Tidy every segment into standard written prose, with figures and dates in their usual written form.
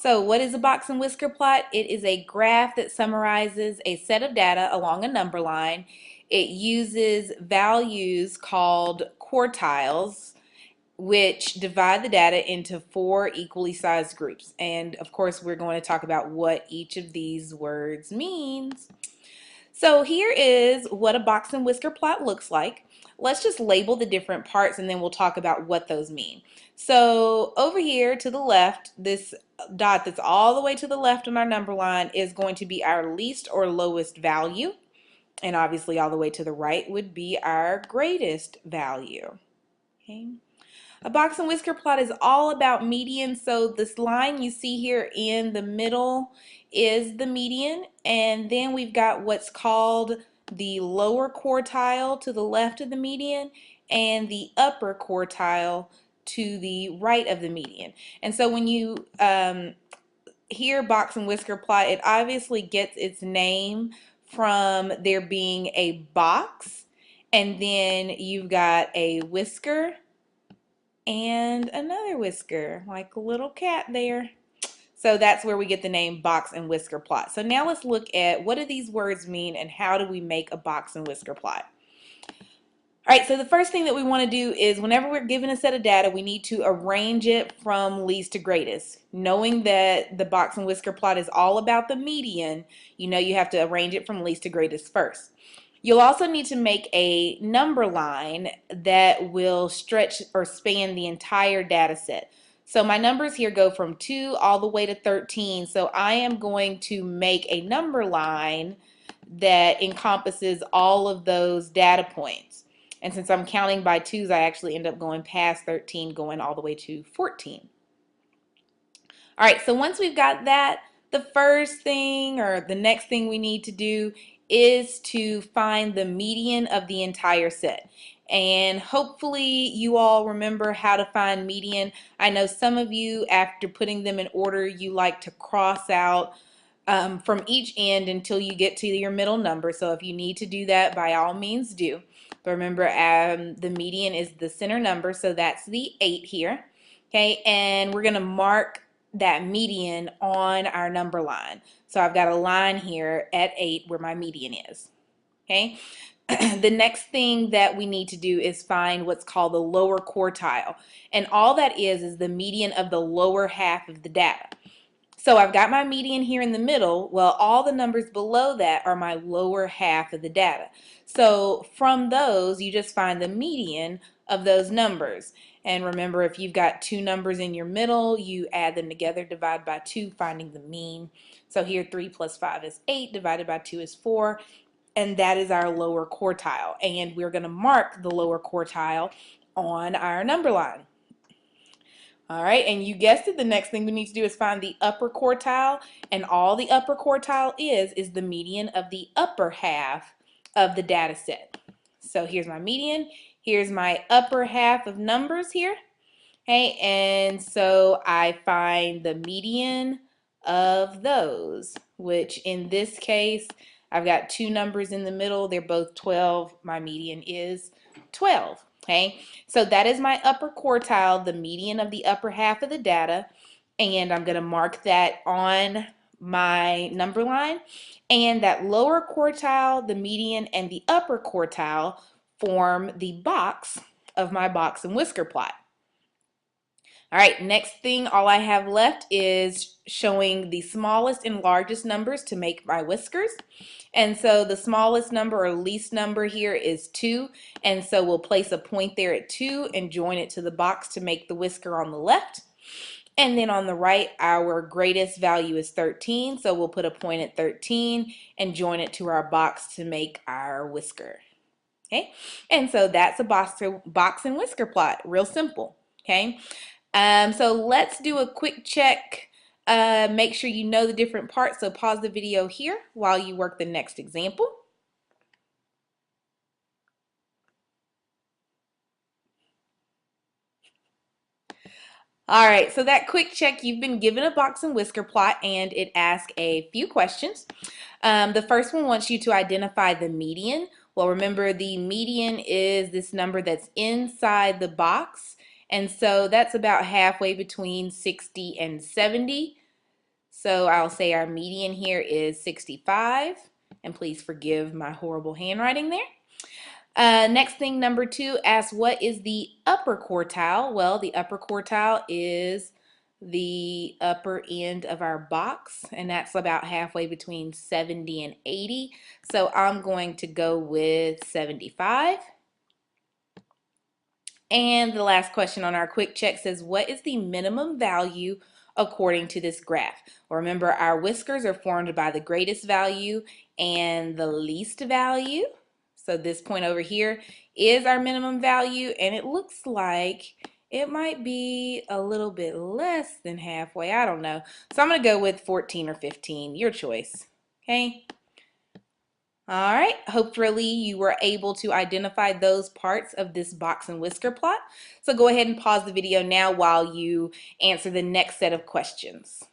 So what is a box and whisker plot? It is a graph that summarizes a set of data along a number line. It uses values called quartiles, which divide the data into four equally sized groups. And of course, we're going to talk about what each of these words means. So here is what a box and whisker plot looks like. Let's just label the different parts and then we'll talk about what those mean. So over here to the left, this dot that's all the way to the left on our number line is going to be our least or lowest value. And obviously all the way to the right would be our greatest value. Okay. A box and whisker plot is all about median. So this line you see here in the middle is the median, and then we've got what's called the lower quartile to the left of the median and the upper quartile to the right of the median. And so when you hear box and whisker plot, it obviously gets its name from there being a box, and then you've got a whisker and another whisker, like a little cat there. So that's where we get the name box and whisker plot. So now let's look at what do these words mean and how do we make a box and whisker plot. All right, so the first thing that we want to do is whenever we're given a set of data, we need to arrange it from least to greatest. Knowing that the box and whisker plot is all about the median, you know you have to arrange it from least to greatest first. You'll also need to make a number line that will stretch or span the entire data set. So my numbers here go from 2 all the way to 13. So I am going to make a number line that encompasses all of those data points. And since I'm counting by twos, I actually end up going past 13, going all the way to 14. All right, so once we've got that, the first thing or the next thing we need to do is to find the median of the entire set. And hopefully you all remember how to find median. I know some of you, after putting them in order, you like to cross out from each end until you get to your middle number. So if you need to do that, by all means do. But remember, the median is the center number, so that's the 8 here. Okay, and we're going to mark that median on our number line. So I've got a line here at 8 where my median is. Okay. The next thing that we need to do is find what's called the lower quartile. And all that is the median of the lower half of the data. So I've got my median here in the middle. Well, all the numbers below that are my lower half of the data. So from those, you just find the median of those numbers. And remember, if you've got two numbers in your middle, you add them together, divide by 2, finding the mean. So here 3 plus 5 is 8, divided by 2 is 4, and that is our lower quartile. And we're going to mark the lower quartile on our number line. All right, and you guessed it, the next thing we need to do is find the upper quartile, and all the upper quartile is the median of the upper half of the data set. So here's my median, here's my upper half of numbers here. Okay, and so I find the median of those, which in this case, I've got two numbers in the middle, they're both 12, my median is 12. Okay, so that is my upper quartile, the median of the upper half of the data, and I'm going to mark that on my number line. And that lower quartile, the median, and the upper quartile form the box of my box and whisker plot. All right, next thing all I have left is showing the smallest and largest numbers to make my whiskers. And so the smallest number or least number here is 2. And so we'll place a point there at 2 and join it to the box to make the whisker on the left. And then on the right, our greatest value is 13. So we'll put a point at 13 and join it to our box to make our whisker. Okay, and so that's a box and whisker plot, real simple. Okay. So let's do a quick check. Make sure you know the different parts. So pause the video here while you work the next example. All right, so that quick check, you've been given a box and whisker plot and it asks a few questions. The first one wants you to identify the median. Well, remember the median is this number that's inside the box. And so that's about halfway between 60 and 70. So I'll say our median here is 65, and please forgive my horrible handwriting there. Next thing, number 2, asks what is the upper quartile? Well, the upper quartile is the upper end of our box, and that's about halfway between 70 and 80. So I'm going to go with 75. And the last question on our quick check says, what is the minimum value according to this graph? Well, remember, our whiskers are formed by the greatest value and the least value. So this point over here is our minimum value, and it looks like it might be a little bit less than halfway. I don't know. So I'm going to go with 14 or 15, your choice. Okay. All right, hopefully you were able to identify those parts of this box and whisker plot. So go ahead and pause the video now while you answer the next set of questions.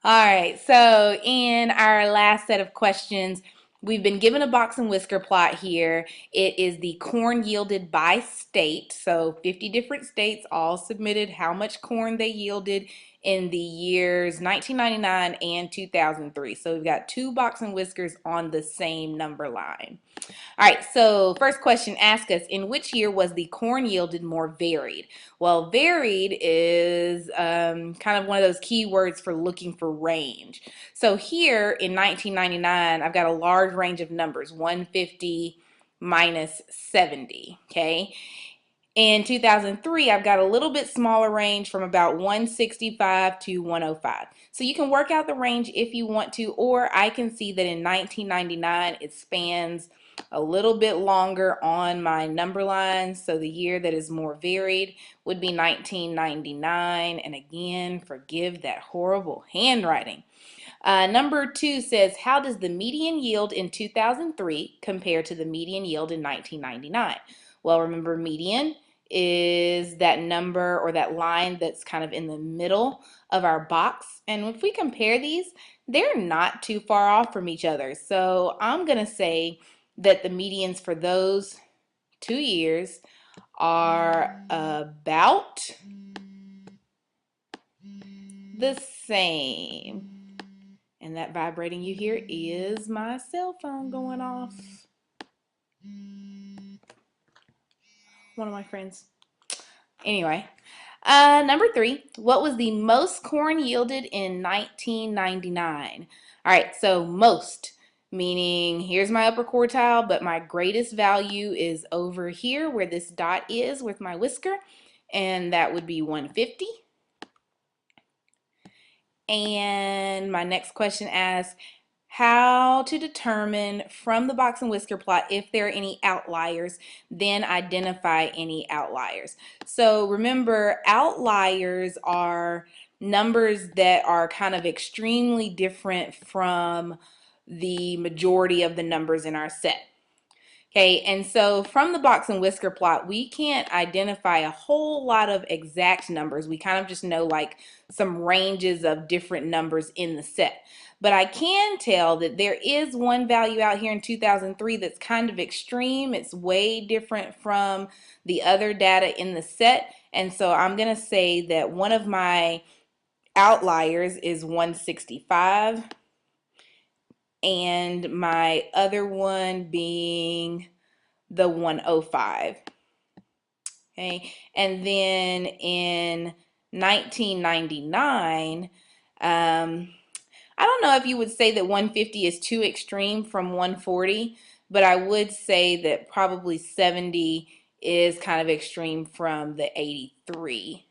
All right, so in our last set of questions, we've been given a box and whisker plot here. It is the corn yielded by state. So 50 different states all submitted how much corn they yielded in the years 1999 and 2003. So we've got 2 box and whiskers on the same number line. All right, so first question asks us, in which year was the corn yielded more varied? Well, varied is kind of one of those keywords for looking for range. So here in 1999, I've got a large range of numbers, 150 minus 70, okay? In 2003, I've got a little bit smaller range from about 165 to 105. So you can work out the range if you want to, or I can see that in 1999, it spans a little bit longer on my number line. So the year that is more varied would be 1999. And again, forgive that horrible handwriting. Number 2 says, how does the median yield in 2003 compare to the median yield in 1999? Well, remember, median is that number or that line that's kind of in the middle of our box. And if we compare these, they're not too far off from each other. So I'm going to say that the medians for those 2 years are about the same. And that vibrating you hear is my cell phone going off. One of my friends. Anyway, number 3, what was the most corn yielded in 1999? All right, so most, meaning here's my upper quartile, but my greatest value is over here where this dot is with my whisker, and that would be 150. And my next question asks, how to determine from the box and whisker plot if there are any outliers, then identify any outliers. So remember, outliers are numbers that are kind of extremely different from the majority of the numbers in our set. Okay, and so from the box and whisker plot, we can't identify a whole lot of exact numbers. We kind of just know like some ranges of different numbers in the set. But I can tell that there is one value out here in 2003 that's kind of extreme. It's way different from the other data in the set. And so I'm going to say that one of my outliers is 165. And my other one being the 105. Okay, and then in 1999, I don't know if you would say that 150 is too extreme from 140, but I would say that probably 70 is kind of extreme from the 83.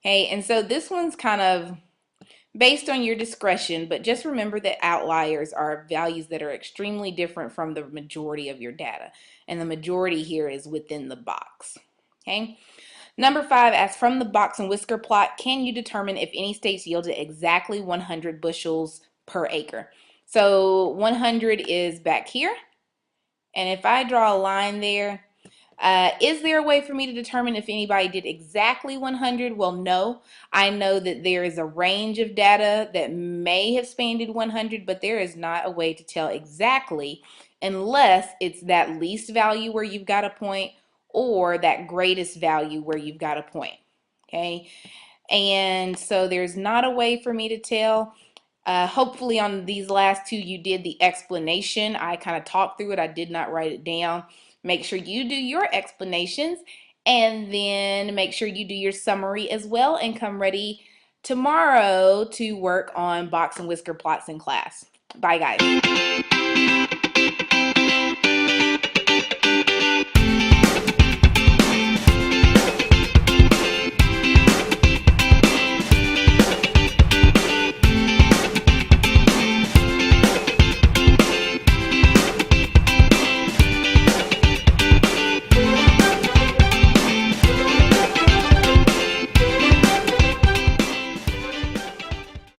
Okay, and so this one's kind of based on your discretion, but just remember that outliers are values that are extremely different from the majority of your data. And the majority here is within the box. Okay. Number 5 asks, from the box and whisker plot, can you determine if any states yielded exactly 100 bushels per acre? So 100 is back here. And if I draw a line there, is there a way for me to determine if anybody did exactly 100? Well, no. I know that there is a range of data that may have spanned 100, but there is not a way to tell exactly unless it's that least value where you've got a point or that greatest value where you've got a point. Okay, and so there's not a way for me to tell. Hopefully on these last two you did the explanation. I kind of talked through it. I did not write it down. Make sure you do your explanations, and then make sure you do your summary as well, and come ready tomorrow to work on box and whisker plots in class. Bye guys.